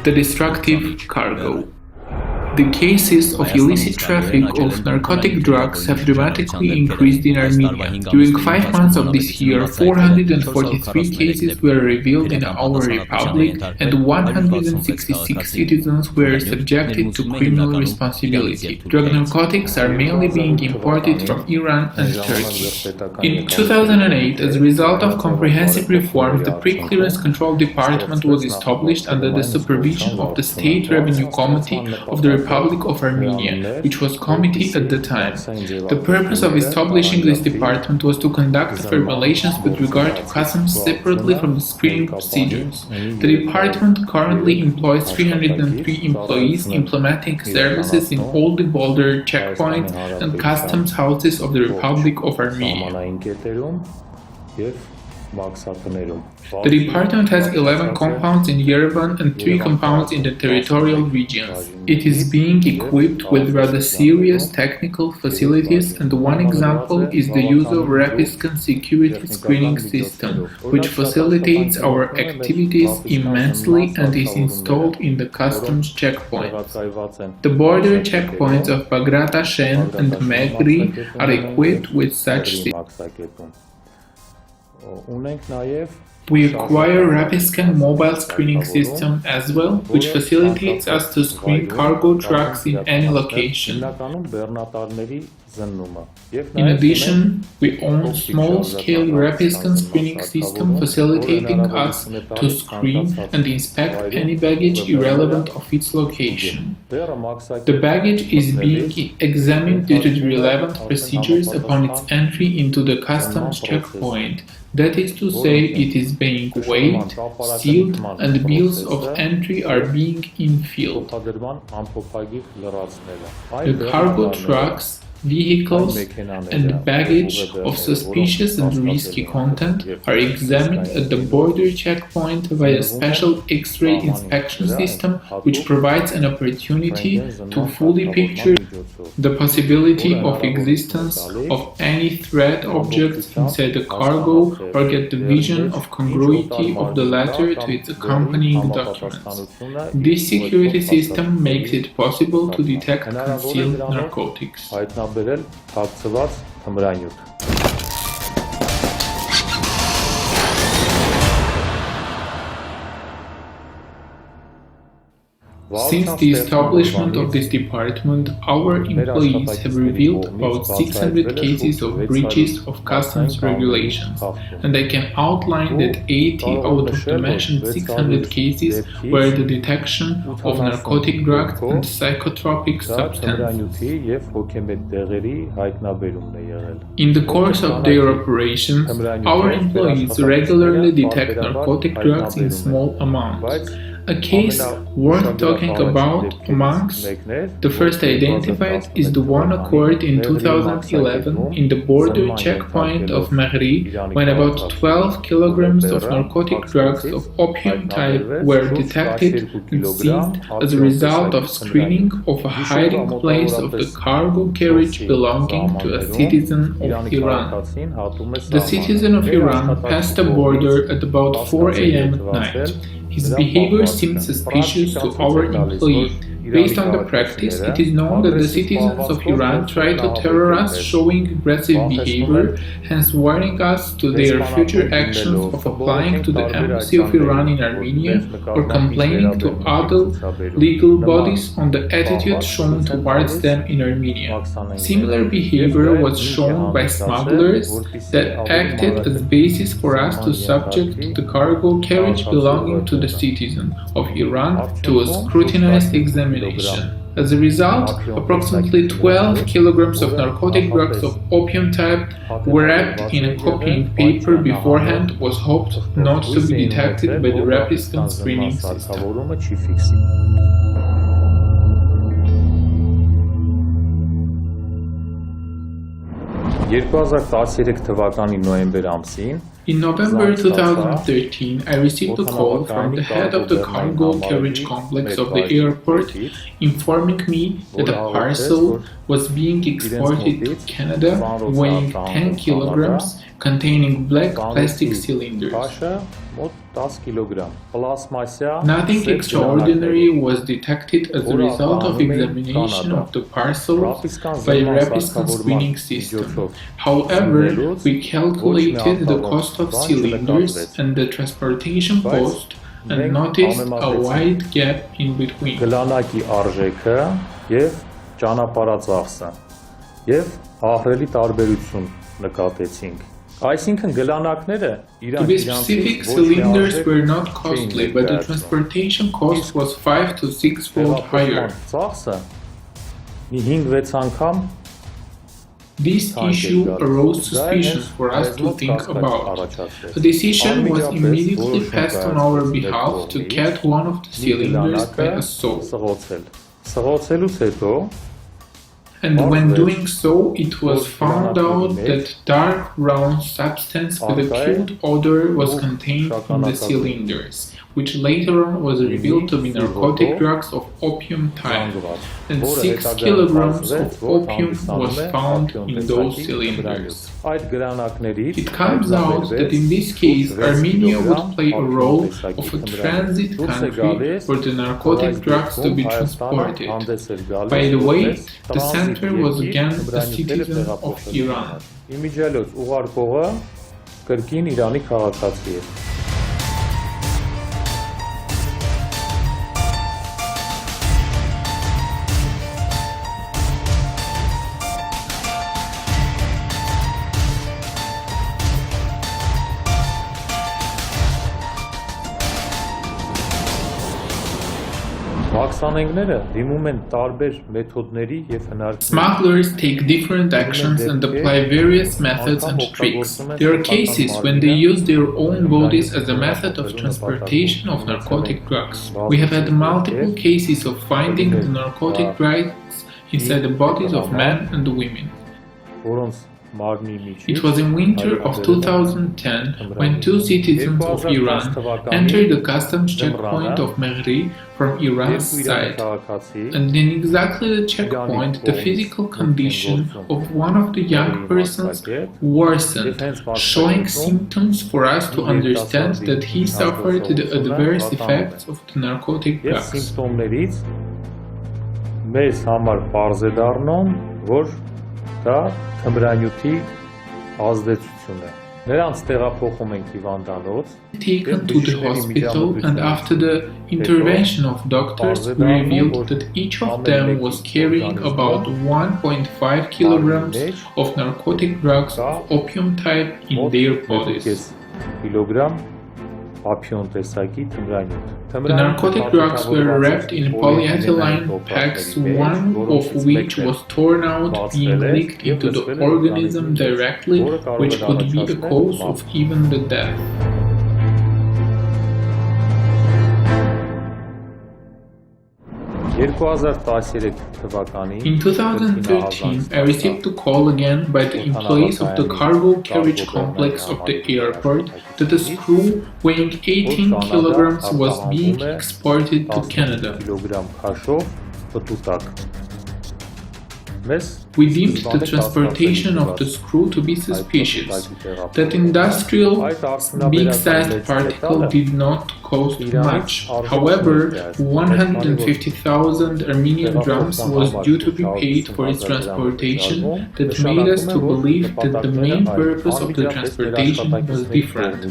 The destructive cargo. The cases of illicit traffic of narcotic drugs have dramatically increased in Armenia. During 5 months of this year, 443 cases were revealed in our republic and 166 citizens were subjected to criminal responsibility. Drug narcotics are mainly being imported from Iran and Turkey. In 2008, as a result of comprehensive reform, the Pre-Clearance Control Department was established under the supervision of the State Revenue Committee of the Republic of Armenia, which was committee at the time. The purpose of establishing this department was to conduct formulations with regard to customs separately from the screening procedures. The department currently employs 303 employees implementing services in all the border checkpoints and customs houses of the Republic of Armenia. The department has 11 compounds in Yerevan and 3 compounds in the territorial regions. It is being equipped with rather serious technical facilities, and one example is the use of Rapiscan security screening system, which facilitates our activities immensely and is installed in the customs checkpoints. The border checkpoints of Bagrata Shen and Megri are equipped with such systems. We acquire Rapiscan mobile screening system as well, which facilitates us to screen cargo trucks in any location. In addition, we own small-scale Rapiscan screening system facilitating us to screen and inspect any baggage irrelevant of its location. The baggage is being examined due to the relevant procedures upon its entry into the customs checkpoint. That is to say, it is being weighed, sealed, and bills of entry are being infilled. The cargo trucks, vehicles, and baggage of suspicious and risky content are examined at the border checkpoint via a special X-ray inspection system, which provides an opportunity to fully picture the possibility of existence of any threat objects inside the cargo or get the vision of congruity of the latter to its accompanying documents. This security system makes it possible to detect concealed narcotics. Since the establishment of this department, our employees have revealed about 600 cases of breaches of customs regulations, and I can outline that 80 out of the mentioned 600 cases were the detection of narcotic drugs and psychotropic substances. In the course of their operations, our employees regularly detect narcotic drugs in small amounts. A case worth talking about amongst the first identified is the one occurred in 2011 in the border checkpoint of Megri, when about 12 kilograms of narcotic drugs of opium type were detected and seized as a result of screening of a hiding place of the cargo carriage belonging to a citizen of Iran. The citizen of Iran passed the border at about 4 a.m. at night. His behavior seemed suspicious to our employee. Based on the practice, it is known that the citizens of Iran try to terror us, showing aggressive behavior, hence warning us to their future actions of applying to the embassy of Iran in Armenia or complaining to other legal bodies on the attitude shown towards them in Armenia. Similar behavior was shown by smugglers that acted as basis for us to subject the cargo carriage belonging to the citizen of Iran to a scrutinized examination. As a result, approximately 12 kilograms of narcotic drugs of opium type were wrapped in a copying paper beforehand was hoped not to be detected by the Rapiscan screening system. 2013 թվականի նոյեմբեր ամսին In November 2013, I received a call from the head of the cargo carriage complex of the airport informing me that a parcel was being exported to Canada weighing 10 kilograms containing black plastic cylinders. Nothing extraordinary was detected as a result of examination of the parcel by a rapid screening system. However, we calculated the cost of cylinders and the transportation cost and noticed a wide gap in between. To be specific, cylinders were not costly, but the transportation cost was 5 to 6 fold higher. This issue arose suspicions for us to think about. A decision was immediately passed on our behalf to cut one of the cylinders by a saw. And when doing so, it was found out that dark brown substance with a cute odor was contained in the cylinders, which later on was revealed to be narcotic drugs of opium type, and 6 kilograms of opium was found in those cylinders. It comes out that in this case, Armenia would play a role of a transit country for the narcotic drugs to be transported. By the way, the center was again a citizen of Iran. Smugglers take different actions and apply various methods and tricks. There are cases when they use their own bodies as a method of transportation of narcotic drugs. We have had multiple cases of finding the narcotic drugs inside the bodies of men and women. It was in winter of 2010 when 2 citizens of Iran entered the customs checkpoint of Mehri from Iran's side, and in exactly the checkpoint the physical condition of one of the young persons worsened, showing symptoms for us to understand that he suffered the adverse effects of the narcotic drugs. Taken to the hospital, and after the intervention of doctors, we revealed that each of them was carrying about 1.5 kilograms of narcotic drugs of opium type in their bodies. The narcotic drugs were wrapped in polyethylene packs, one of which was torn out, being leaked into the organism directly, which could be the cause of even the death. In 2013, I received a call again by the employees of the cargo carriage complex of the airport that a screw weighing 18 kilograms was being exported to Canada. We deemed the transportation of the screw to be suspicious. That industrial big-sized particle did not cost much. However, 150,000 Armenian drams was due to be paid for its transportation that made us to believe that the main purpose of the transportation was different.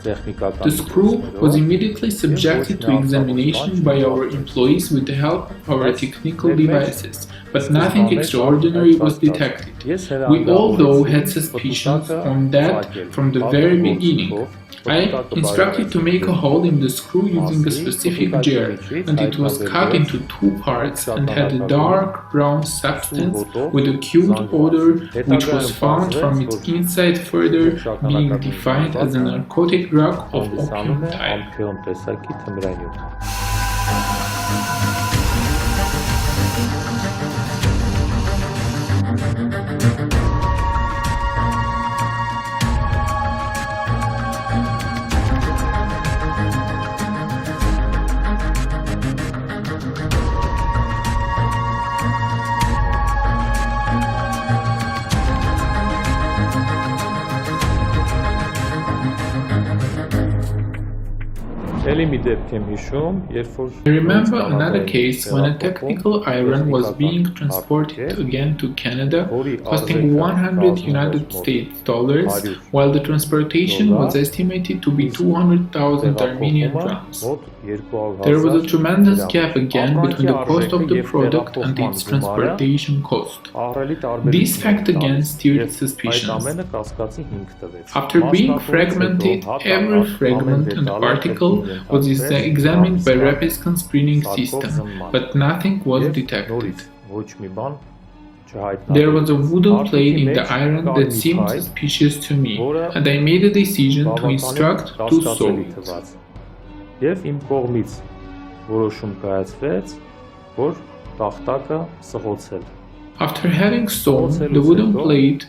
The screw was immediately subjected to examination by our employees with the help of our technical devices, but nothing extraordinary was detected. We all, though, had suspicions on that from the very beginning. I instructed to make a hole in the screw using a specific jar, and it was cut into 2 parts and had a dark brown substance with a cute odor, which was found from its inside, further being defined as a narcotic drug of opium type. I remember another case when a technical iron was being transported again to Canada, costing 100 United States dollars, while the transportation was estimated to be 200,000 Armenian drams. There was a tremendous gap again between the cost of the product and its transportation cost. This fact again stirred suspicions. After being fragmented, every fragment and particle was examined by rapid screening system, but nothing was detected. There was a wooden plate in the iron that seemed suspicious to me, and I made a decision to instruct to solve it. Եվ իմ կողմից որոշում կայացվեց, որ տախտակը սղոցել։ After having sewn the wooden plate,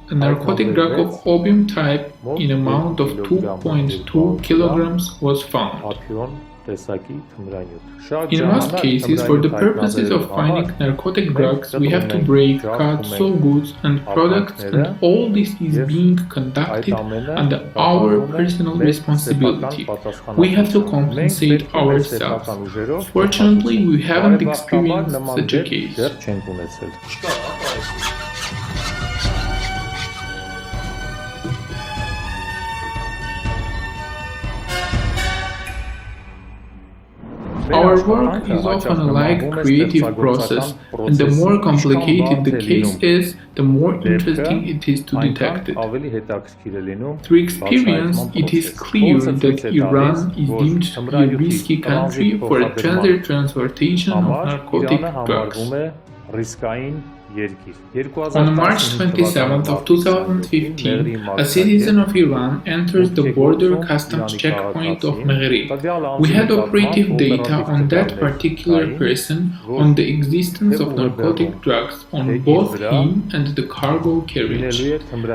a narcotic drug of opium type in amount of 2.2 kilograms was found. In most cases, for the purposes of finding narcotic drugs, we have to break, cut, sew goods and products, and all this is being conducted under our personal responsibility. We have to compensate ourselves. Fortunately, we haven't experienced such a case. Our work is often a creative process, and the more complicated the case is, the more interesting it is to detect it. Through experience, it is clear that Iran is deemed to be a risky country for a transportation of narcotic drugs. On March 27th of 2015, a citizen of Iran enters the border customs checkpoint of Mehri. We had operative data on that particular person on the existence of narcotic drugs on both him and the cargo carriage.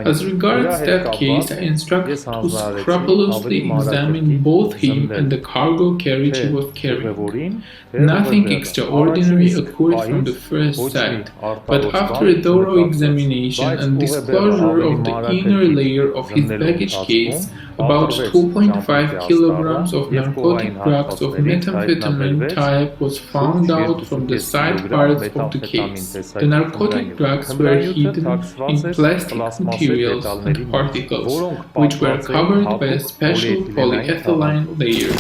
As regards that case, I instruct to scrupulously examine both him and the cargo carriage he was carrying. Nothing extraordinary occurred from the first sight, but after a thorough examination and disclosure of the inner layer of his baggage case, about 2.5 kilograms of narcotic drugs of methamphetamine type was found out from the side parts of the case. The narcotic drugs were hidden in plastic materials and particles, which were covered by a special polyethylene layer.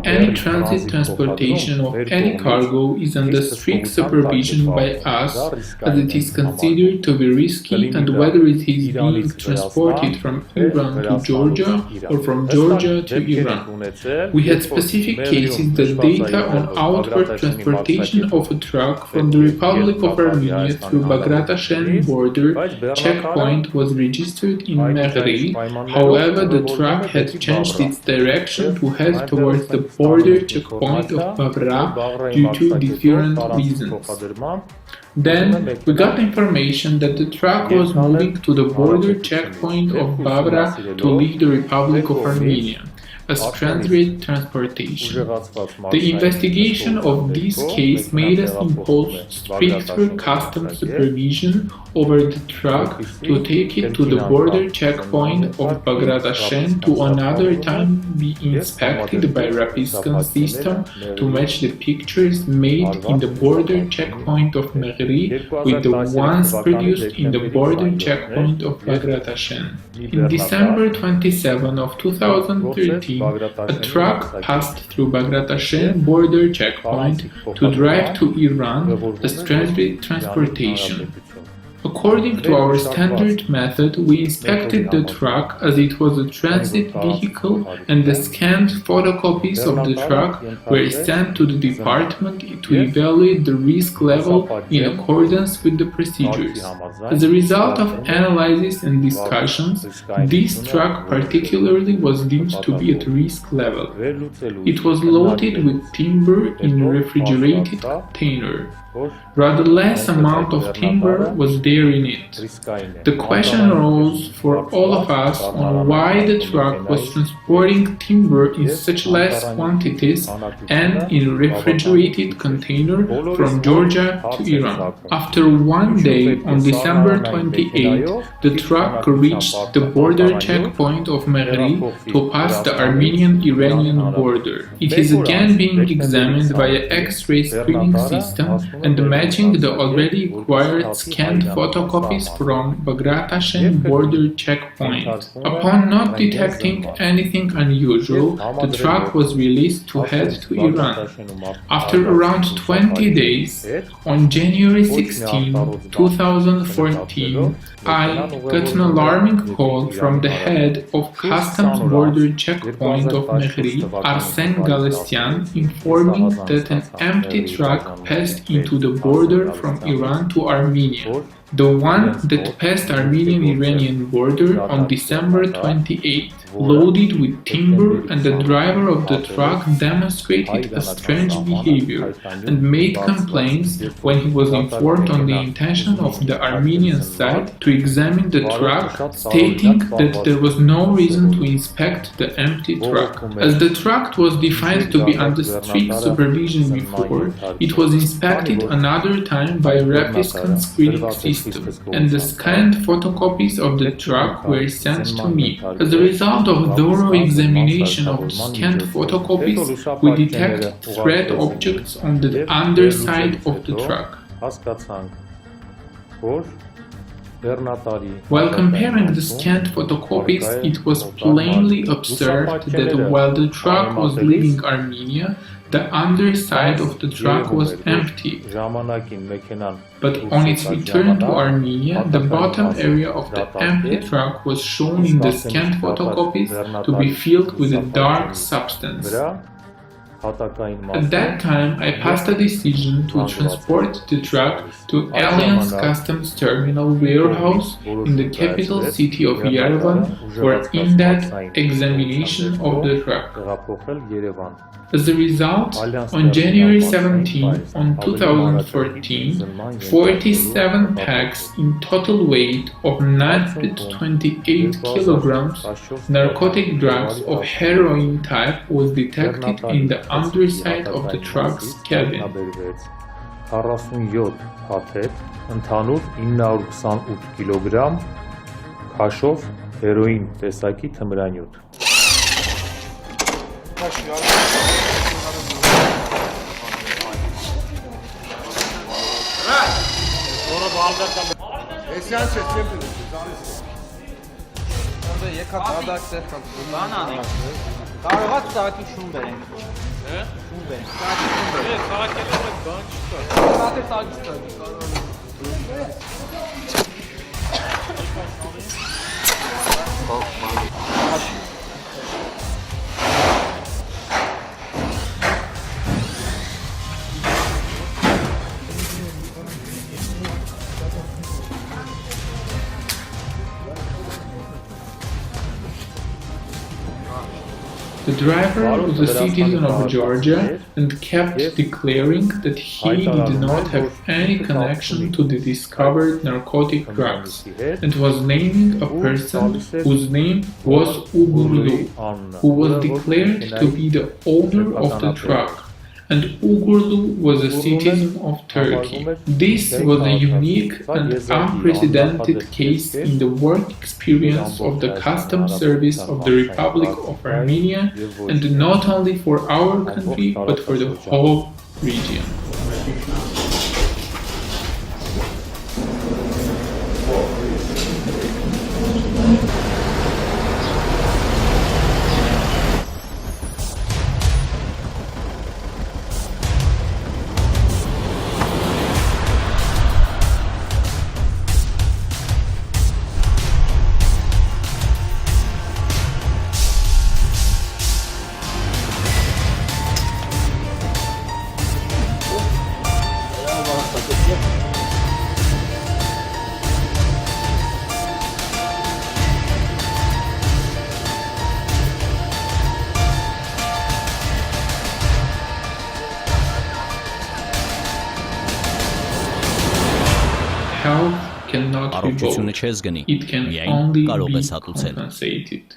Any transportation of any cargo is under strict supervision by us, as it is considered to be risky, and whether it is being transported from Iran to Georgia or from Georgia to Iran. We had specific cases that data on outward transportation of a truck from the Republic of Armenia through Bagrat-Ashen border checkpoint was registered in Mehri. However, the truck had changed its direction to head towards the border checkpoint of Babra due to different reasons. Then, we got information that the truck was moving to the border checkpoint of Babra to leave the Republic of Armenia. as transit transportation. The investigation of this case made us impose stricter customs supervision over the truck to take it to the border checkpoint of Bagratashchen to another time be inspected by rapid scan system to match the pictures made in the border checkpoint of Mehri with the ones produced in the border checkpoint of Bagratashchen. In December 27 of 2013, a truck passed through Bagratashchen border checkpoint to drive to Iran as transit transportation. According to our standard method, we inspected the truck as it was a transit vehicle and the scanned photocopies of the truck were sent to the department to evaluate the risk level in accordance with the procedures. As a result of analysis and discussions, this truck particularly was deemed to be at risk level. It was loaded with timber in a refrigerated container. Rather less amount of timber was there in it. The question arose for all of us on why the truck was transporting timber in such less quantities and in a refrigerated container from Georgia to Iran. After one day, on December 28, the truck reached the border checkpoint of Mehri to pass the Armenian-Iranian border. It is again being examined via X-ray screening system and matching the already acquired scanned photocopies from Bagratashchen border checkpoint. Upon not detecting anything unusual, the truck was released to head to Iran. After around 20 days, on January 16, 2014, I got an alarming call from the head of Customs Border Checkpoint of Mehri, Arsen Galestyan, informing that an empty truck passed into the border from Iran to Armenia. The one that passed Armenian-Iranian border on December 28, loaded with timber, and the driver of the truck demonstrated a strange behavior and made complaints when he was informed on the intention of the Armenian side to examine the truck, stating that there was no reason to inspect the empty truck. As the truck was defined to be under strict supervision before, it was inspected another time by a rapid scan screening system, and the scanned photocopies of the truck were sent to me. As a result of thorough examination of the scanned photocopies, we detect threat objects on the underside of the truck. While comparing the scanned photocopies, it was plainly observed that while the truck was leaving Armenia, the underside of the truck was empty, but on its return to Armenia, the bottom area of the empty truck was shown in the scanned photocopies to be filled with a dark substance. At that time, I passed a decision to transport the truck to Allianz Customs Terminal warehouse in the capital city of Yerevan for in-depth examination of the truck. As a result, on January 17, 2014, 47 packs in total weight of 928 kilograms narcotic drugs of heroin type was detected in the underside of the truck's cabin. 47 հաթեթ, ընդհանուր 928 կիլոգրամ քաշով հերոին տեսակի թմրանյութ։ Կարողա սակի շուն բերենք։ Շուն բերենք։ Սակի բան չկա։ Սակի սակի։ The driver was a citizen of Georgia and kept declaring that he did not have any connection to the discovered narcotic drugs and was naming a person whose name was Ugurlu, who was declared to be the owner of the truck. And Ugurlu was a citizen of Turkey. This was a unique and unprecedented case in the work experience of the customs service of the Republic of Armenia, and not only for our country, but for the whole region. Health cannot be bought. It can only be compensated.